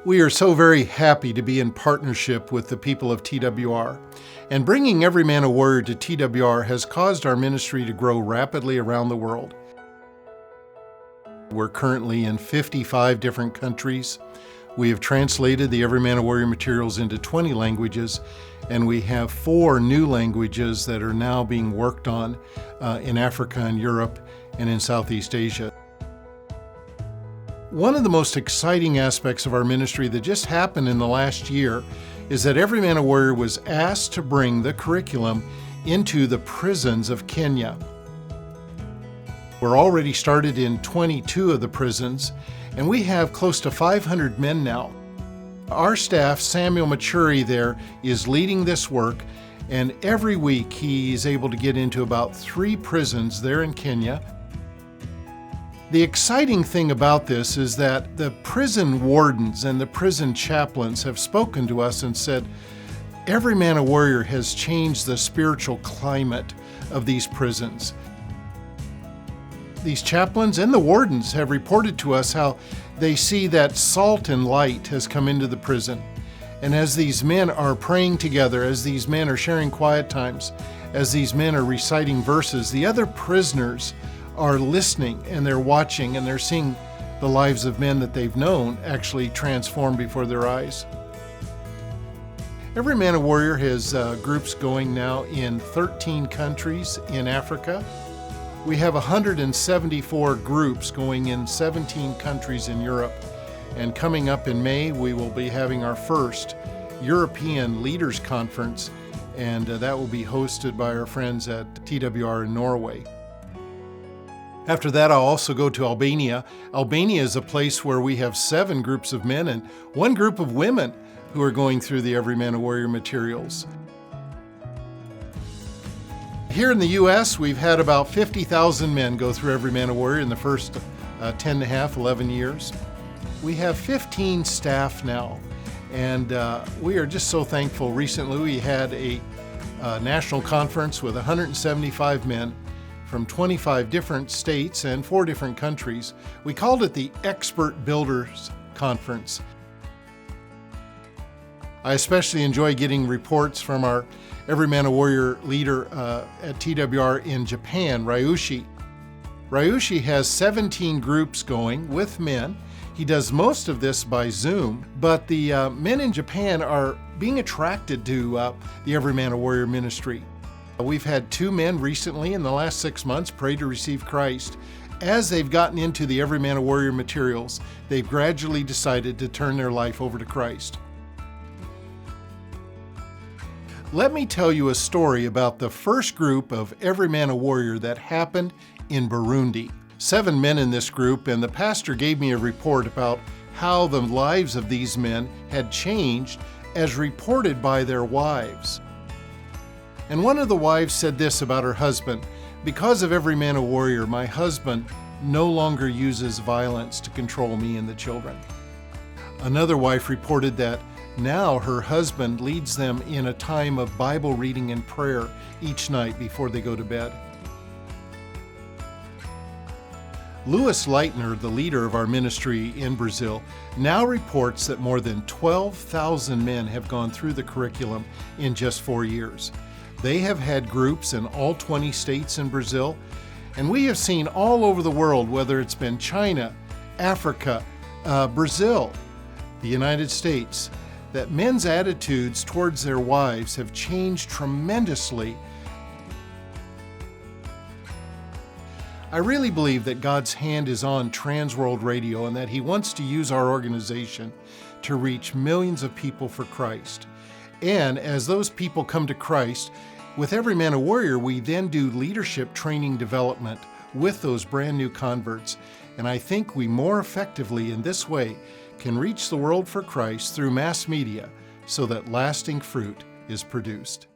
We are so very happy to be in partnership with the people of TWR. And bringing Every Man a Warrior to TWR has caused our ministry to grow rapidly around the world. We're currently in 55 different countries. We have translated the Every Man a Warrior materials into 20 languages, and we have 4 new languages that are now being worked on in Africa and Europe and in Southeast Asia. One of the most exciting aspects of our ministry that just happened in the last year is that Every Man a Warrior was asked to bring the curriculum into the prisons of Kenya. We're already started in 22 of the prisons, and we have close to 500 men now. Our staff, Samuel Machuri there, is leading this work, and every week he is able to get into about 3 prisons there in Kenya. The exciting thing about this is that the prison wardens and the prison chaplains have spoken to us and said, Every Man a Warrior has changed the spiritual climate of these prisons. These chaplains and the wardens have reported to us how they see that salt and light has come into the prison. And as these men are praying together, as these men are sharing quiet times, as these men are reciting verses, the other prisoners are listening and they're watching and they're seeing the lives of men that they've known actually transform before their eyes. Every Man a Warrior has groups going now in 13 countries in Africa. We have 174 groups going in 17 countries in Europe. And coming up in May, we will be having our first European Leaders Conference, and that will be hosted by our friends at TWR in Norway. After that, I'll also go to Albania. Albania is a place where we have 7 groups of men and 1 group of women who are going through the Every Man a Warrior materials. Here in the U.S., we've had about 50,000 men go through Every Man a Warrior in the first 10 and a half, 11 years. We have 15 staff now, and we are just so thankful. Recently, we had a national conference with 175 men from 25 different states and 4 different countries. We called it the Expert Builders Conference. I especially enjoy getting reports from our Every Man a Warrior leader at TWR in Japan, Ryushi. Ryushi has 17 groups going with men. He does most of this by Zoom, but the men in Japan are being attracted to the Every Man a Warrior ministry. We've had 2 men recently in the last 6 months pray to receive Christ. As they've gotten into the Every Man a Warrior materials, they've gradually decided to turn their life over to Christ. Let me tell you a story about the first group of Every Man a Warrior that happened in Burundi. 7 men in this group, and the pastor gave me a report about how the lives of these men had changed as reported by their wives. And one of the wives said this about her husband: because of Every Man a Warrior, my husband no longer uses violence to control me and the children. Another wife reported that now her husband leads them in a time of Bible reading and prayer each night before they go to bed. Louis Leitner, the leader of our ministry in Brazil, now reports that more than 12,000 men have gone through the curriculum in just 4 years. They have had groups in all 20 states in Brazil, and we have seen all over the world, whether it's been China, Africa, Brazil, the United States, that men's attitudes towards their wives have changed tremendously. I really believe that God's hand is on Transworld Radio and that He wants to use our organization to reach millions of people for Christ. And as those people come to Christ, with Every Man a Warrior, we then do leadership training development with those brand new converts. And I think we more effectively in this way can reach the world for Christ through mass media so that lasting fruit is produced.